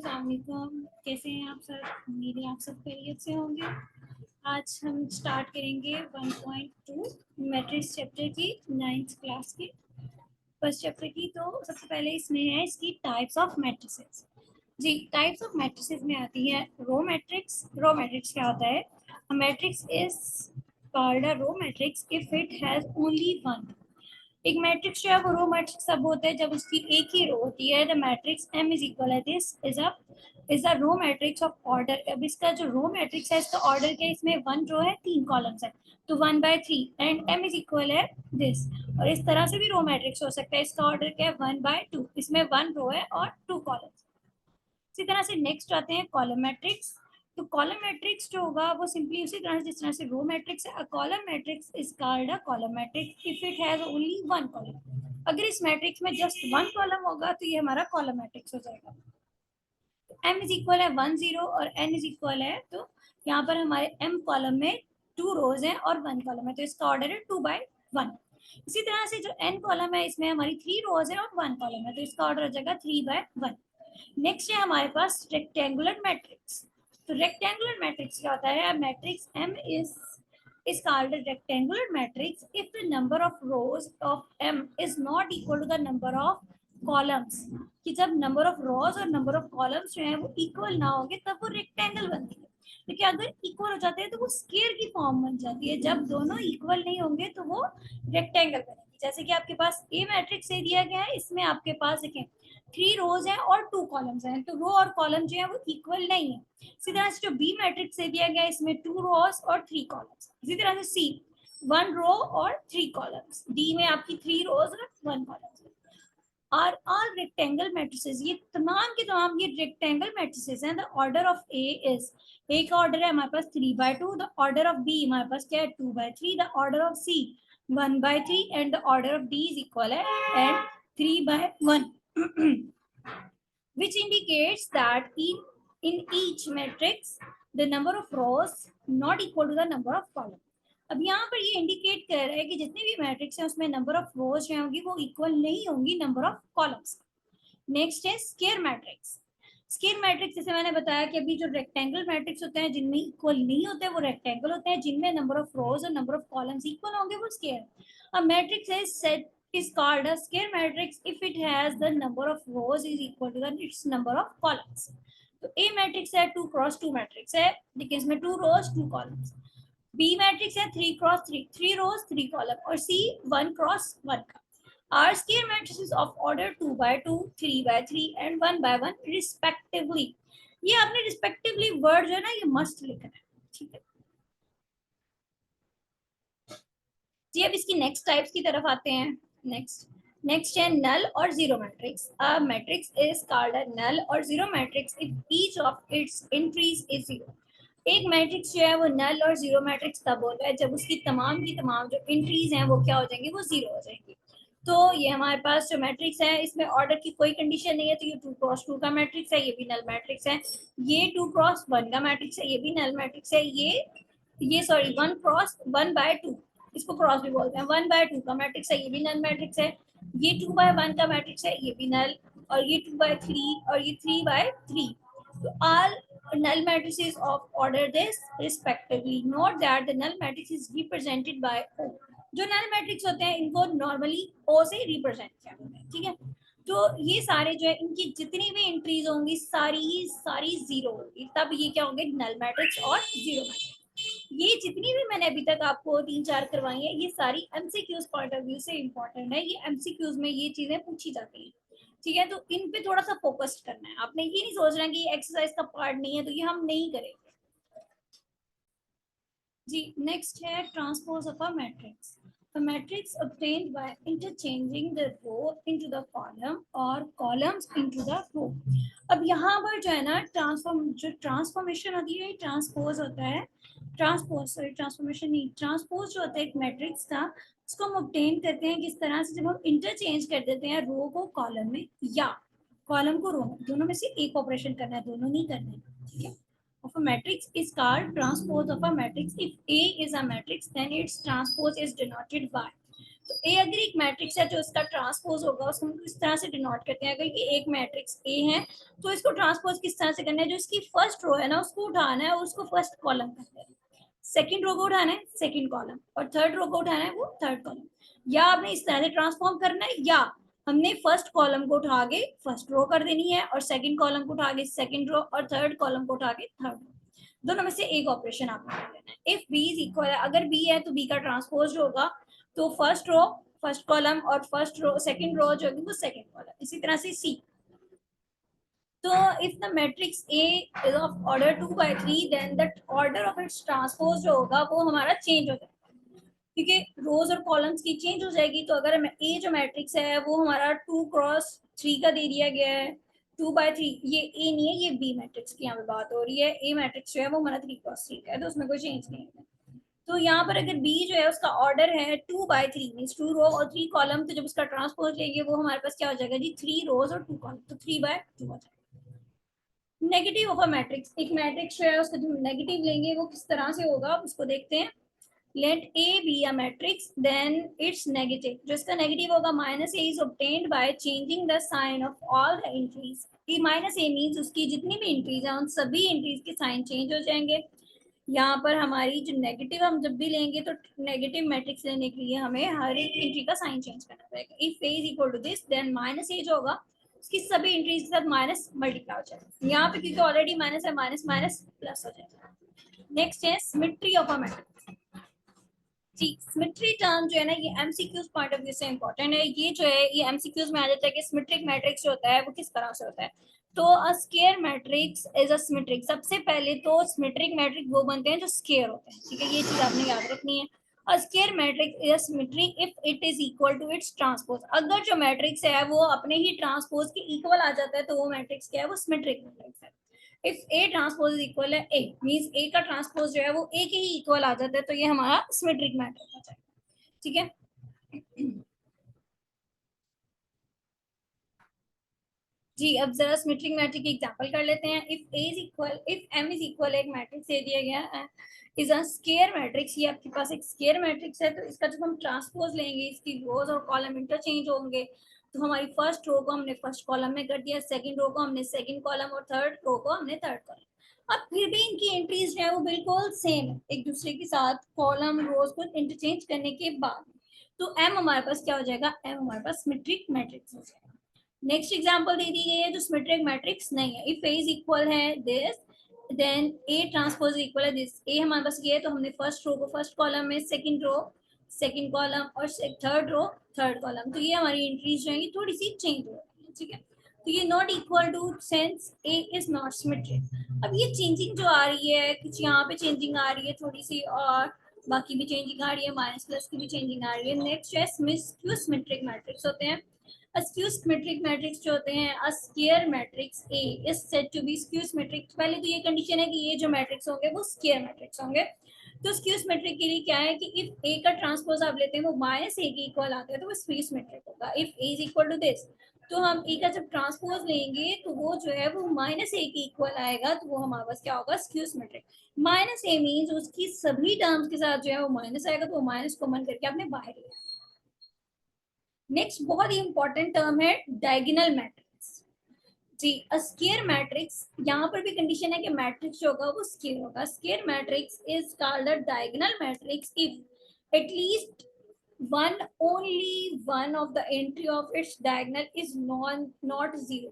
अस्सलाम वालेकुम। कैसे हैं आप सर? उम्मीद है आप सब खैरियत से होंगे। आज हम स्टार्ट करेंगे 1.2 मैट्रिक्स चैप्टर की 9th क्लास की फर्स्ट चैप्टर की। तो सबसे पहले इसमें है इसकी टाइप्स ऑफ मैट्रिसेस। जी, टाइप्स ऑफ मैट्रिसेस में आती है रो मैट्रिक्स। रो मैट्रिक्स क्या होता है? A matrix is called a row matrix if it has only one. एक मैट्रिक्स जो है वो रो मैट्रिक्स तब होता है जब उसकी एक ही रो होती है। The matrix M is equal है this is a row matrix of order. अब इसका जो रो मैट्रिक्स है इसका ऑर्डर क्या है? इसमें 1 रो है, 3 कॉलम्स है, तो 1/3 एंड M इज इक्वल है दिस। और इस तरह से भी रो मैट्रिक्स हो सकता है। इसका ऑर्डर क्या है? 1/2, इसमें 1 रो है और 2 कॉलम्स। इसी तरह से नेक्स्ट आते हैं कॉलम मैट्रिक्स। तो कॉलम मैट्रिक्स जो होगा वो सिंपली उसी तरह से जिस तरह से रो मैट्रिक्स है। A column matrix is called a column matrix if it has only one column. अगर इस मैट्रिक्स में जस्ट 1 कॉलम होगा तो ये हमारा कॉलम मैट्रिक्स हो जाएगा। तो m इज इक्वल है 1 0 और n इज इक्वल है, तो यहाँ पर हमारे m कॉलम में 2 रोज हैं और 1 कॉलम है, तो इसका ऑर्डर है 2/1। इसी तरह से जो n कॉलम है इसमें हमारी 3 रोज है और 1 कॉलम है, तो इसका ऑर्डर हो जाएगा 3/1। नेक्स्ट है हमारे पास रेक्टेंगुलर मैट्रिक्स। तो रेक्टेंगुलर मैट्रिक्स क्या होता है? Matrix M is called a rectangular matrix if the number of rows of M is not equal to the number of columns। कि जब नंबर ऑफ रोज और नंबर ऑफ कॉलम्स जो है वो इक्वल ना होंगे तब वो रेक्टेंगल बनती है। लेकिन अगर इक्वल हो जाते हैं तो वो स्क्वायर की फॉर्म बन जाती है। जब दोनों इक्वल नहीं होंगे तो वो रेक्टेंगल बनेगी। जैसे कि आपके पास ए मैट्रिक्स से दिया गया है, इसमें आपके पास देखें 3 रोज हैं और 2 कॉलम्स हैं, तो रो और कॉलम जो है वो इक्वल नहीं है। इसी तरह से जो बी मैट्रिक्स से दिया गया है इसमें 2 रोज और 3 कॉलम्स। इसी तरह से सी 1 रो और 3 कॉलम्स। डी में आपकी 3 रोज और 1 columns. Are all rectangle matrices. ये तमाम के तमाम ये रेक्टेंगल मैट्रिसेस हैं। The order of A is, A का ऑर्डर है हमारे पास 3/2। द ऑर्डर ऑफ बी हमारे पास क्या है? 2/3। The order of C 1/3 and the order of D is equal है and 3/1 which indicates that in each matrix the number of rows not equal to the number of columns। अब यहाँ पर ये indicate कर रहा है कि जितने भी मैट्रिक्स हैं उसमें नंबर ऑफ रोज जो होंगी वो इक्वल नहीं होंगी नंबर ऑफ कॉलम्स। नेक्स्ट है स्क्वायर मैट्रिक्स। स्क्वायर मैट्रिक्स जैसे मैंने बताया कि अभी जो रेक्टेंगल मैट्रिक्स होते हैं जिनमें इक्वल नहीं होते वो रेक्टेंगल होते हैं, जिनमें नंबर ऑफ रोज और नंबर ऑफ कॉलम्स इक्वल होंगे वो स्क्वायर। अब matrix is set is called a square matrix if it has the number of rows is equal to its number of columns। तो A मैट्रिक्स है 2 cross 2 matrix है, देखिए इसमें 2 रोज 2 columns. B matrix है 3 cross 3, 3 रोज 3 column. और C 1 cross 1 का। R square matrices of order 2/2, 3/3 and 1/1 respectively। ये आपने रिस्पेक्टिवली वर्ड जो है ना ये मस्ट लिखना है, ठीक है जी। अब इसकी नेक्स्ट टाइप्स की तरफ आते हैं। नेक्स्ट है नल और zero matrix. A matrix is called a null और zero matrix if each of its entries is zero. एक मैट्रिक्स जो है वो नल और जीरो मैट्रिक्स तब होता है जब उसकी तमाम की तमाम जो एंट्रीज हैं वो क्या हो जाएंगी? वो जीरो हो जाएंगी। तो ये हमारे पास जो मैट्रिक्स है इसमें ऑर्डर की कोई कंडीशन नहीं है, तो ये 2 क्रॉस 2 का मैट्रिक्स है, ये भी नल मैट्रिक्स है। ये 2 क्रॉस 1 का मैट्रिक्स है, ये भी नल मैट्रिक्स है। ये सॉरी 1 क्रॉस 1/2, इसको क्रॉस भी बोलते हैं, 1/2 का मैट्रिक्स है, ये भी नल मैट्रिक्स है। ये 2/1 का मैट्रिक्स है, ये भी नल। और ये 2/3 और ये 3/3। तो all null matrices of order this respectively। Note that the null matrix is represented by O। जो नल मैट्रिक्स होते हैं इनको नॉर्मली O से रिप्रेजेंट किया जाता है, ठीक है। तो ये सारे जो है इनकी जितनी भी एंट्रीज होंगी सारी सारी जीरो होगी, तब ये क्या होंगे? नल मैट्रिक्स और जीरो मैट्रिक्स। ये जितनी भी मैंने अभी तक आपको 3-4 करवाई है ये सारी एमसीक्यूज पॉइंट ऑफ व्यू से इंपॉर्टेंट है। ये एमसीक्यूज में ये चीजें पूछी जाती हैं, ठीक है। तो इन पे थोड़ा सा फोकस करना है आपने। ये नहीं सोचना कि ये एक्सरसाइज का पार्ट नहीं है तो ये हम नहीं करेंगे जी। नेक्स्ट है transpose of a matrix. A matrix obtained by interchanging the row into the column or columns into the row। अब यहाँ पर जो है ना ट्रांसफॉर्मेशन होती है ट्रांसपोज होता है। ट्रांसफॉर्मेशन नहीं, ट्रांसपोज जो होता है एक मैट्रिक्स का उसको हम ऑब्टेन करते हैं किस तरह से? जब हम इंटरचेंज कर देते हैं रो को कॉलम में या कॉलम को रो में, दोनों में से एक ऑपरेशन करना है, दोनों नहीं करना है, ठीक है। Of a matrix is called transpose of a matrix if A is a matrix then its transpose is denoted by। तो ए अगर एक मैट्रिक्स है जो इसका ट्रांसपोज होगा उसको हम किस तरह से डिनोट करते हैं, अगर ये एक मैट्रिक्स ए है तो इसको ट्रांसपोज किस तरह से करना है, जो इसकी फर्स्ट रो है ना उसको उठाना है और उसको फर्स्ट कॉलम करना है, सेकंड रो को उठाना है सेकंड कॉलम, और थर्ड रो को उठाना है वो थर्ड कॉलम। या आपने इस तरह से ट्रांसफॉर्म करना है, या हमने फर्स्ट कॉलम को उठा के फर्स्ट रो कर देनी है और सेकंड कॉलम को उठा के सेकंड रो और थर्ड कॉलम को उठा के थर्ड रो। दोनों में से एक ऑपरेशन आपने कर लेना है। इफ बी इज इक्वल है, अगर बी है तो बी का ट्रांसपोज होगा तो फर्स्ट रो फर्स्ट कॉलम और फर्स्ट रो सेकंड रो जो होगी वो सेकंड कॉलम। इसी तरह से सी, तो if the matrix A is of order 2 by 3 then the order of its transpose जो होगा वो हमारा चेंज हो जाएगा, क्योंकि रोज और कॉलम्स की चेंज हो जाएगी। तो अगर ए जो मैट्रिक्स है वो हमारा 2 क्रॉस 3 का दे दिया गया है 2 by 3, ये ए नहीं है ये बी मैट्रिक्स की यहाँ पे बात हो रही है। ए मैट्रिक्स जो है वो हमारा 3 क्रॉस 3 का है तो उसमें कोई चेंज नहीं है। तो यहाँ पर अगर बी जो है उसका ऑर्डर है 2 by 3 मीन 2 रो और 3 कॉलम, तो जब उसका ट्रांसपोज लेंगे वो हमारे पास क्या हो जाएगा जी 3 रोज और 2 कॉलम, तो 3 by 2 हो जाएगा। नेगेटिव ऑफ अ मैट्रिक्स, एक मैट्रिक्स जो है उसका जो नेगेटिव लेंगे वो किस तरह से होगा उसको देखते हैं। Let A be a matrix then it's negative, जो इसका नेगेटिव होगा minus A is obtained by changing the sign of all the entries. ई माइनस ए मीन्स उसकी जितनी भी एंट्रीज हैं उन सभी एंट्रीज के साइन चेंज हो जाएंगे। यहाँ पर हमारी जो नेगेटिव हम जब भी लेंगे तो नेगेटिव मैट्रिक्स लेने के लिए हमें हर एक एंट्री का साइन चेंज करना पड़ेगा। If A is equal to this then minus A जो होगा उसकी सभी एंट्रीज के साथ माइनस मल्टीप्लाई हो जाएगा। यहाँ पे क्योंकि ऑलरेडी माइनस है माइनस माइनस प्लस हो जाएगा। नेक्स्ट है सिमेट्री ऑफ अ मैट्रिक्स। जी सिमेट्री टर्म जो है ना ये एमसीक्यूज पॉइंट ऑफ व्यू से इंपॉर्टेंट है। ये जो है ये एमसीक्यूज में आ जाता है कि सिमेट्रिक मैट्रिक्स जो होता है वो किस तरह से होता है। तो अ square matrix is a symmetric, सबसे पहले तो सिमेट्रिक मैट्रिक वो बनते हैं जो स्क्वायर होते हैं, ठीक है ये चीज आपने याद रखनी है। A square matrix is a symmetric if it is equal to its transpose, अगर जो मैट्रिक्स है वो अपने ही ट्रांसपोज के इक्वल आ जाता है तो वो मैट्रिक्स क्या है वो सिमेट्रिक मैट्रिक्स है। If A transpose is equal है ए मींस ए का ट्रांसपोज जो है वो ए के ही इक्वल आ जाता है तो ये हमारा सिमेट्रिक मैट्रिक्स हो जाएगा, ठीक है। जी अब जरा सिमेट्रिक मैट्रिक की एग्जांपल कर लेते हैं। If A is equal if M is equal एक मैट्रिक्स दे दिया गया इज अ स्क्वायर मैट्रिक्स, ये आपके पास एक स्क्वायर मैट्रिक्स है तो इसका जब हम ट्रांसपोज लेंगे इसकी रोज और कॉलम इंटरचेंज होंगे। तो हमारी फर्स्ट रो को हमने फर्स्ट कॉलम में कर दिया, सेकंड रो को हमने सेकंड कॉलम और थर्ड रो को हमने थर्ड कॉलम। अब फिर भी इनकी एंट्रीज जो है वो बिल्कुल सेम है एक दूसरे के साथ कॉलम रोज को इंटरचेंज करने के बाद। तो एम हमारे पास क्या हो जाएगा, एम हमारे पास सिमेट्रिक मैट्रिक्स हो जाएगा। नेक्स्ट एग्जांपल दे दी गई है जो सिमेट्रिक मैट्रिक्स नहीं है। इफ ए इज इक्वल है this then A transpose equal है दिस। ए हमारे पास ये है तो हमने फर्स्ट रो को फर्स्ट कॉलम में, सेकंड रो सेकंड कॉलम और थर्ड रो थर्ड कॉलम, तो ये हमारी एंट्रीज जो है थोड़ी सी चेंज हो रही है, ठीक है। तो ये not equal to since A is not symmetric. अब ये चेंजिंग जो आ रही है कुछ यहाँ पे चेंजिंग आ रही है थोड़ी सी और बाकी भी चेंजिंग आ रही है, माइनस प्लस की भी चेंजिंग आ रही है। नेक्स्ट है स्क्यू सिमेट्रिक मैट्रिक्स होते हैं। स्क्यू सिमेट्रिक मैट्रिक्स जो होते हैं a square matrix A is said to be skew symmetric. पहले तो ये कंडीशन है कि ये जो मैट्रिक्स होंगे वो स्क्वायर मैट्रिक्स होंगे। तो स्क्यू सिमेट्रिक के लिए क्या है कि इफ ए का ट्रांसपोज आप लेते हैं वो माइनस ए के इक्वल आता है तो वो स्क्यू सिमेट्रिक होगा। If A is equal to this तो हम ए का जब ट्रांसपोज लेंगे तो वो जो है वो माइनस ए के इक्वल आएगा तो वो हमारे पास क्या होगा skew symmetric. Minus A means उसकी सभी टर्म्स के साथ जो है वो माइनस आएगा तो वो माइनस कॉमन करके आपने बाहर लिया। नेक्स्ट बहुत ही इंपॉर्टेंट टर्म है डायगोनल मैट्रिक्स। जी स्क्वायर मैट्रिक्स, यहाँ पर भी कंडीशन है कि मैट्रिक्स जो होगा वो स्क्वायर होगा। Square matrix is called a diagonal matrix if at least one only one of the entry of its diagonal is not zero,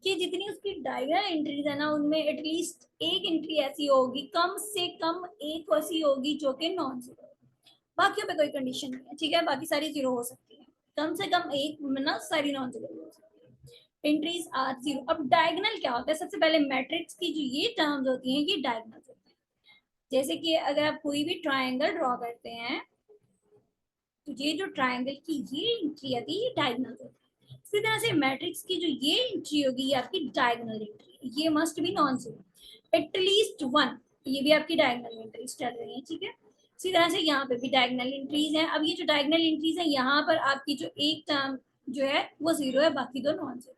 कि जितनी उसकी डायगोनल एंट्रीज है ना उनमें एटलीस्ट एक एंट्री ऐसी होगी कम से कम एक ऐसी होगी जो कि नॉन जीरो। बाकियों पे कोई कंडीशन नहीं है, ठीक है, बाकी सारी जीरो हो सकती है, कम से कम एक ना सारी नॉन जीरो हो सकती है। Entries are zero. अब डायगोनल क्या होता है, सबसे पहले मैट्रिक्स की जो ये टर्म्स होती हैं ये डायगोनल होती हैं। जैसे कि अगर आप कोई भी ट्राइंगल ड्रॉ करते हैं तो ये जो ट्राइंगल की ये एंट्री आती है ये डायगोनल होती है। इसी तरह से मैट्रिक्स की जो ये एंट्री होगी ये आपकी डायगोनल एंट्री, ये must be non zero at least one, ये भी आपकी डायगोनल एंट्रीज चल रही है, ठीक है। इसी तरह से यहाँ पे भी डायगोनल एंट्रीज हैं। अब ये जो डायगोनल एंट्रीज हैं यहाँ पर आपकी जो एक टर्म जो है वो जीरो है बाकी दो नॉन जीरो।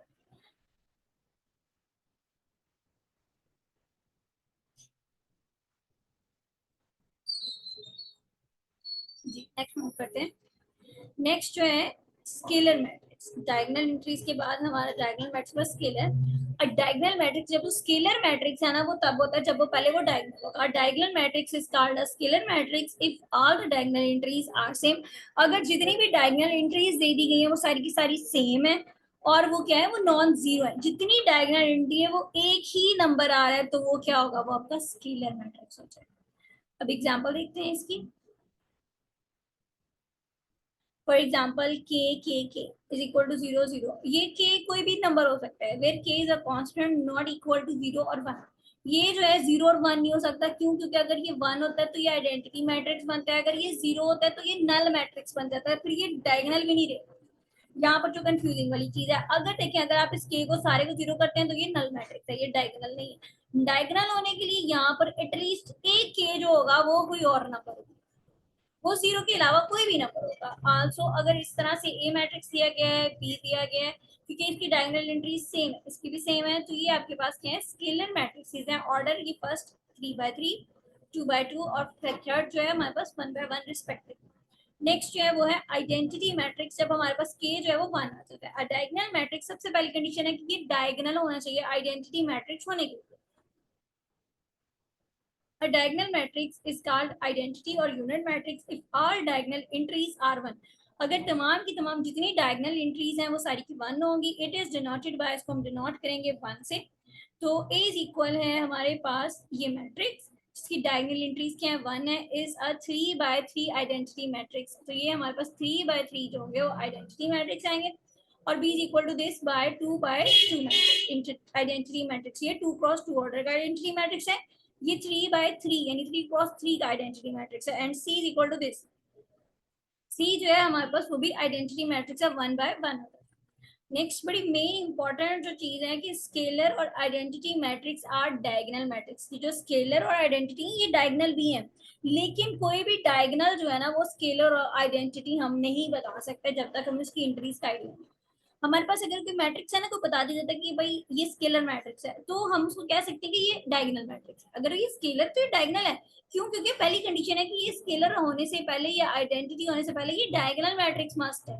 जी नेक्स्ट मूव करते हैं। नेक्स्ट जो है स्केलर मैट्रिक्स, डायगोनल एंट्रीज के बाद हमारा डायगोनल मैट्रिक्स पर स्केलर। और डायगोनल मैट्रिक्स जब वो स्केलर मैट्रिक्स है ना, वो तब होता है जब वो पहले वो डायगोनल होगा। Diagonal matrix is called a scalar matrix if all the diagonal entries are same. अगर जितनी भी डायगोनल एंट्रीज दे दी गई है वो सारी की सारी सेम है, और वो क्या है, वो नॉन जीरो है। जितनी डायगोनल एंट्री है वो एक ही नंबर आ रहा है, तो वो क्या होगा, वो आपका स्केलर मैट्रिक्स हो जाएगा। अब एग्जांपल देखते हैं इसकी। फॉर एग्जाम्पल के इज इक्वल टू 0 0। ये के कोई भी नंबर हो सकता है, where k is a constant not equal to 0 और 1। ये जो है 0 और 1 नहीं हो सकता, क्यों? क्योंकि अगर ये 1 होता है तो ये आइडेंटिटी मैट्रिक्स बनता है, अगर ये 0 होता है तो ये नल मैट्रिक्स बन जाता है, फिर ये डायगोनल भी नहीं रहेगा। यहाँ पर जो कंफ्यूजिंग वाली चीज है, अगर देखें अगर आप इस के को सारे को 0 करते हैं तो ये नल मैट्रिक्स है, ये डायगोनल नहीं है। डायगोनल होने के लिए यहाँ पर एटलीस्ट एक के जो होगा वो कोई और नंबर होगा, वो 0 के अलावा कोई भी नंबर होगा। आल्सो अगर इस तरह से ए मैट्रिक्स दिया गया है, बी दिया गया है, क्योंकि इसकी डायगोनल एंट्री सेम है, इसकी भी सेम है, तो ये आपके पास क्या है, स्केलर मैट्रिक्स हैं। ऑर्डर की फर्स्ट 3 by 3, 2 by 2 और थर्ड जो है हमारे पास 1 by 1 रिस्पेक्टिव। नेक्स्ट जो है वो है आइडेंटिटी मैट्रिक्स, जब हमारे पास के जो है वो 1 आ जाता है। डायगोनल मैट्रिक्स सबसे पहली कंडीशन है कि ये डायगोनल होना चाहिए आइडेंटिटी मैट्रिक्स होने के लिए। A diagonal matrix is called identity or unit matrix if all diagonal entries are 1। अगर तमाम की तमाम जितनी डायगोनल एंट्रीज हैं वो सारी की 1 होंगी, इट इज डिनोटेड बाय, इसको हम डिनोट करेंगे 1 से। तो ए इज इक्वल है हमारे पास ये मैट्रिक्स जिसकी डायगोनल एंट्रीज क्या है, 1 है, is a 3 by 3 identity matrix. तो ये हमारे पास 3 by 3 जो होंगे वो आइडेंटिटी मैट्रिक्स आएंगे। और B is equal to this by 2 by 2 matrix, identity matrix. ये 2 × 2 ऑर्डर का आइडेंटिटी मैट्रिक्स है। ये 3 by 3 यानी 3 × 3 का आइडेंटिटी मैट्रिक्स है। And C is equal to this, C जो है हमारे पास वो भी आइडेंटिटी मैट्रिक्स है, 1 by 1। नेक्स्ट बड़ी मेन इंपॉर्टेंट जो चीज है कि स्केलर और identity matrix are diagonal matrix. की जो स्केलर और आइडेंटिटी ये डायगोनल भी है, लेकिन कोई भी डायगोनल जो है ना वो स्केलर और आइडेंटिटी हम नहीं बता सकते जब तक हम इसकी एंट्रीज का आइडिया। हमारे पास अगर कोई मैट्रिक्स है ना, तो बता दिया जाता है कि भाई ये स्केलर मैट्रिक्स है, तो हम उसको कह सकते हैं कि ये डायगोनल मैट्रिक्स है। अगर ये स्केलर तो ये डायगोनल है, क्यों? क्योंकि पहली कंडीशन है कि ये स्केलर होने से पहले या आइडेंटिटी होने से पहले ये डायगोनल मैट्रिक्स मस्ट है।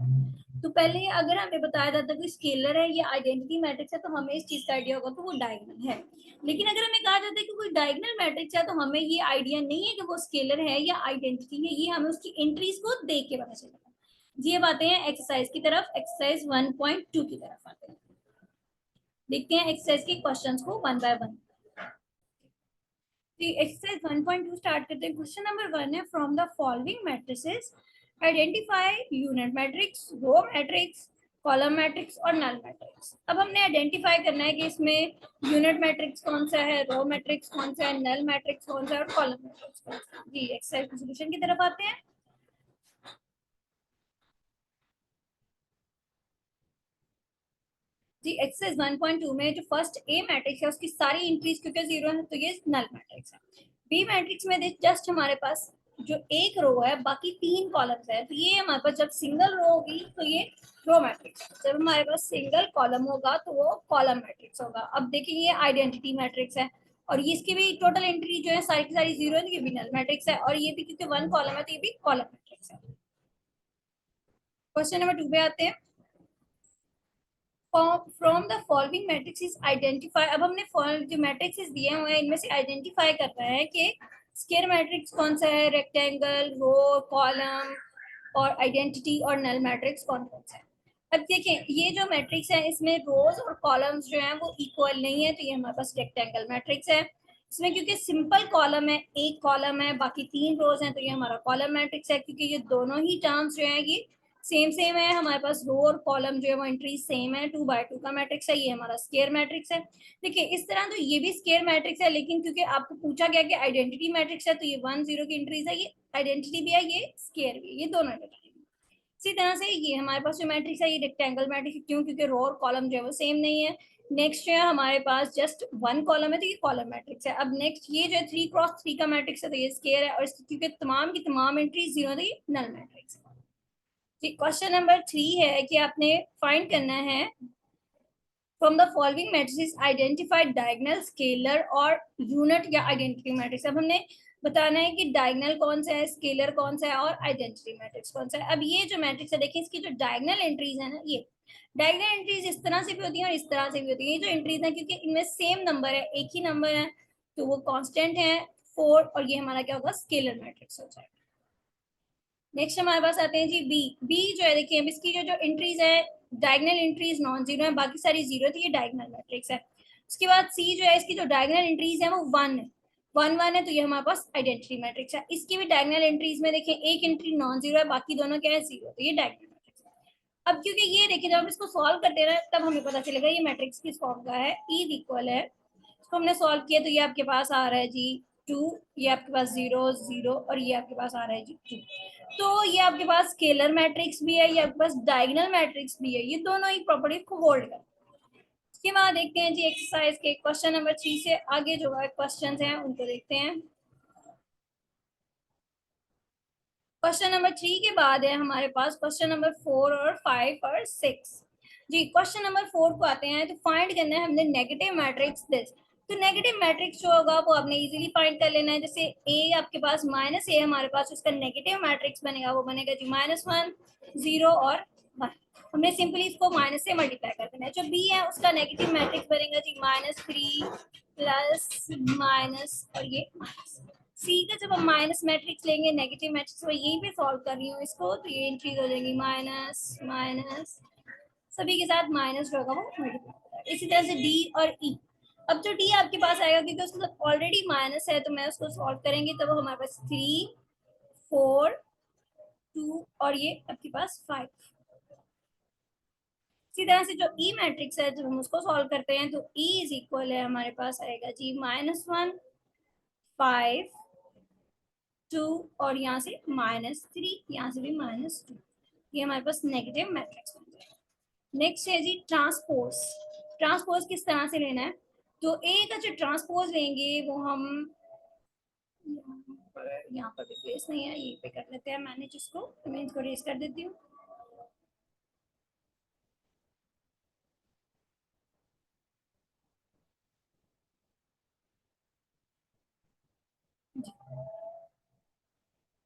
तो पहले अगर हमें बताया जाता है कि स्केलर है या आइडेंटिटी मैट्रिक्स है, तो हमें इस चीज का आइडिया होगा तो वो डायगोनल है। लेकिन अगर हमें कहा जाता है कि कोई डायगोनल मैट्रिक्स है, तो हमें ये आइडिया नहीं है कि वो स्केलर है या आइडेंटिटी है, ये हमें उसकी एंट्रीज को देख के पता चलेगा। जी अब आते हैं एक्सरसाइज की तरफ, एक्सरसाइज 1.2 की तरफ आते हैं। देखते हैं एक्सरसाइज के क्वेश्चंस को 1 by 1। एक्सरसाइज 1.2 स्टार्ट करते हैं। क्वेश्चन नंबर 1 है, from the following matrices identify unit matrix, row matrix, column matrix और नल मैट्रिक्स। अब हमने आइडेंटिफाई करना है कि इसमें यूनिट मैट्रिक्स कौन सा है, रो मैट्रिक्स कौन सा है, नल मैट्रिक्स कौन सा है और कॉलम मैट्रिक्स कौन सा है। जी एक्सरसाइज सोल्यूशन की तरफ आते हैं। जी एक्सरसाइज 1.2 में जो फर्स्ट ए मैट्रिक्स है उसकी सारी इंट्रीज क्योंकि 0 है तो ये नल मैट्रिक्स है। बी मैट्रिक्स में जस्ट हमारे पास जो एक रो है बाकी 3 कॉलम्स है, तो ये हमारे पास जब सिंगल रो होगी तो ये रो मैट्रिक्स है, जब हमारे पास सिंगल कॉलम होगा तो वो कॉलम मैट्रिक्स होगा। अब देखिए ये आइडेंटिटी मैट्रिक्स है और ये इसकी भी टोटल एंट्री जो है सारी की सारी 0 है, तो ये भी नल मैट्रिक्स है। और ये भी क्योंकि 1 कॉलम है तो ये भी कॉलम मैट्रिक्स है। क्वेश्चन नंबर 2 पे आते हैं। From the following matrix identify. अब हमने जो मैट्रिक्स दिए हुए हैं इनमें से आइडेंटिफाई करना है कि स्क्वायर मैट्रिक्स कौन सा है, रेक्टेंगल, रो, कॉलम और आइडेंटिटी और नल मैट्रिक्स कौन कौन सा है। अब देखें ये जो मैट्रिक्स है इसमें रोज और कॉलम्स जो हैं वो इक्वल नहीं है, तो ये हमारे पास रेक्टेंगल मैट्रिक्स है। इसमें क्योंकि सिंपल कॉलम है, एक कॉलम है, बाकी 3 रोज हैं, तो ये हमारा कॉलम मैट्रिक्स है। क्योंकि ये दोनों ही टर्म्स जो है ये सेम सेम है, हमारे पास रो और कॉलम जो है वो एंट्री सेम है, 2 by 2 का मैट्रिक्स है, ये हमारा स्क्वायर मैट्रिक्स है। देखिए इस तरह तो ये भी स्क्वायर मैट्रिक्स है, लेकिन क्योंकि आपको पूछा गया कि आइडेंटिटी मैट्रिक्स है तो ये 1 0 की एंट्रीज है, ये आइडेंटिटी भी है, ये स्क्वायर भी है, ये दोनों आइडेंटिटी। इसी तरह से ये हमारे पास जो मैट्रिक्स है ये रेक्टेंगल मैट्रिक्स, क्यों? क्योंकि रो और कॉलम जो है वो सेम नहीं है। नेक्स्ट जो है हमारे पास जस्ट 1 कॉलम है तो ये कॉलम मैट्रिक्स है। अब नेक्स्ट ये जो है 3 × 3 का मैट्रिक्स है तो ये स्क्वायर है, और क्योंकि तमाम की तमाम एंट्री 0 तो ये नल मैट्रिक्स है। क्वेश्चन नंबर 3 है कि आपने फाइंड करना है from the following matrices identify diagonal, scalar और यूनिट या आइडेंटिटी मैट्रिक्स। अब हमने बताना है कि डायगोनल कौन सा है, स्केलर कौन सा है और आइडेंटिटी मैट्रिक्स कौन सा है। अब ये जो मैट्रिक्स है देखिए, इसकी जो डायगोनल एंट्रीज है ना, ये डायगोनल एंट्रीज इस तरह से भी होती है और इस तरह से भी होती है। ये जो एंट्रीज है क्योंकि इनमें सेम नंबर है, एक ही नंबर है, तो वो कांस्टेंट है 4 और ये हमारा क्या होगा, स्केलर मैट्रिक्स हो जाएगा। नेक्स्ट हमारे पास आते हैं जी बी। बी जो है देखिए, इसकी जो एंट्रीज है, डायगोनल एंट्रीज नॉन जीरो है, बाकी सारी जीरो थी, ये डायगोनल मैट्रिक्स है। उसके बाद सी जो है, इसकी जो डायगोनल एंट्रीज है वो 1 है, 1 1 है, तो ये हमारे पास आइडेंटिटी मैट्रिक्स है। इसकी भी डायगोनल एंट्रीज में देखिए एक एंट्री नॉन जीरो है, बाकी दोनों क्या है, जीरो, तो ये डायगोनल मैट्रिक्स है। अब क्योंकि ये देखिए, जब हम इसको सॉल्व करते हैं तब हमें पता चलेगा ये मैट्रिक्स किस फॉर्म का है। ई इक्वल है, इसको हमने सॉल्व किया तो ये आपके पास आ रहा है जी 2, ये आपके पास 0 0 और ये आपके पास आ रहा है जी 2। तो ये आपके पास स्केलर मैट्रिक्स भी है, ये आपके पास डायगोनल मैट्रिक्स भी है, ये दोनों ही प्रॉपर्टी को होल्ड कर। इसके बाद देखते हैं जी एक्सरसाइज के क्वेश्चन नंबर 3 से आगे जो है क्वेश्चन हैं उनको देखते हैं। क्वेश्चन नंबर 3 के बाद है हमारे पास क्वेश्चन नंबर 4 और 5 और 6। जी क्वेश्चन नंबर 4 को आते हैं, तो फाइंड करना है हमने नेगेटिव मैट्रिक्स दिस। तो नेगेटिव मैट्रिक्स जो होगा वो आपने इजीली फाइंड कर लेना है। जैसे ए आपके पास माइनस ए हमारे पास, उसका नेगेटिव मैट्रिक्स बनेगा, वो बनेगा जी -1 0 और 1। हमने सिंपली इसको माइनस से मल्टीप्लाई कर देना है। जो बी है उसका नेगेटिव मैट्रिक्स बनेगा जी -3 प्लस माइनस और ये माइनस। सी का जब हम माइनस मैट्रिक्स लेंगे, नेगेटिव मैट्रिक्स, मैं यहीं पे सॉल्व कर रही हूँ इसको, तो ये एंट्रीज हो जाएंगी माइनस माइनस, सभी के साथ माइनस होगा वो मल्टीप्लाई। इसी तरह से डी और ई। अब जो डी आपके पास आएगा क्योंकि उसके साथ ऑलरेडी माइनस है, तो मैं उसको सॉल्व करेंगे तो वो हमारे पास 3 4 2 और ये आपके पास 5। इसी तरह से जो ई मैट्रिक्स है, जब हम उसको सॉल्व करते हैं तो ई इज इक्वल है, हमारे पास आएगा जी -1 5 2 और यहाँ से -3, यहाँ से भी -2। ये हमारे पास नेगेटिव मैट्रिक्स बन जाएगा। नेक्स्ट है जी ट्रांसपोज। ट्रांसपोज किस तरह से लेना है, तो ए का जो ट्रांसपोज लेंगे वो हम यहाँ पर भी प्लेस नहीं है, यहीं पे कर लेते हैं मैनेज इसको, मैं इसको रेज कर देती हूँ।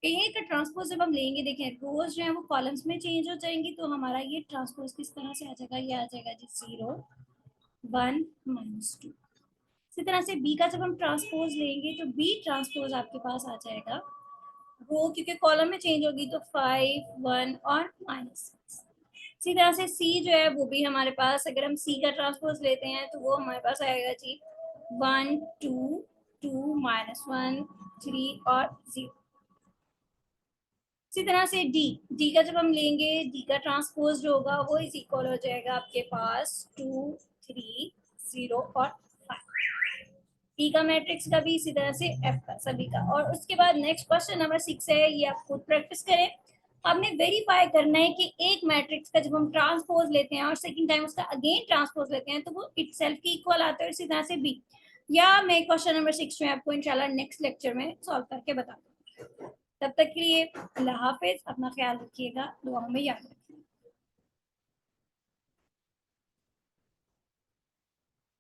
ए का ट्रांसपोज जब हम लेंगे, देखें रोज जो है वो कॉलम्स में चेंज हो जाएंगी, तो हमारा ये ट्रांसपोज किस तरह से आ जाएगा, ये आ जाएगा जी 0 1 -2। इसी तरह से बी का जब हम ट्रांसपोज लेंगे तो बी ट्रांसपोज आपके पास आ जाएगा, वो क्योंकि कॉलम में चेंज होगी तो 5 1 और -6। इसी तरह से सी जो है वो भी हमारे पास, अगर हम सी का ट्रांसपोज लेते हैं तो वो हमारे पास आएगा जी 1 2 2 -1 3 और 0। इसी तरह से डी, डी का जब हम लेंगे, डी का ट्रांसपोज जो होगा वो इज इक्वल हो जाएगा आपके पास 2 3 0 और 5। ई का मैट्रिक्स का भी इसी तरह से एफ का सभी का। और उसके बाद नेक्स्ट क्वेश्चन नंबर 6 है, ये आप खुद प्रैक्टिस करें। आपने वेरीफाई करना है कि एक मैट्रिक्स का जब हम ट्रांसपोज लेते हैं और सेकंड टाइम उसका अगेन ट्रांसपोज लेते हैं तो वो इटसेल्फ की इक्वल आता है। इसी तरह से बी, या मैं क्वेश्चन नंबर 6 में आपको इंशाल्लाह नेक्स्ट लेक्चर में सॉल्व करके बता दूंगी। तब तक के लिए अल्लाह हाफिज, अपना ख्याल रखिएगा, दुआ में याद रखिएगा।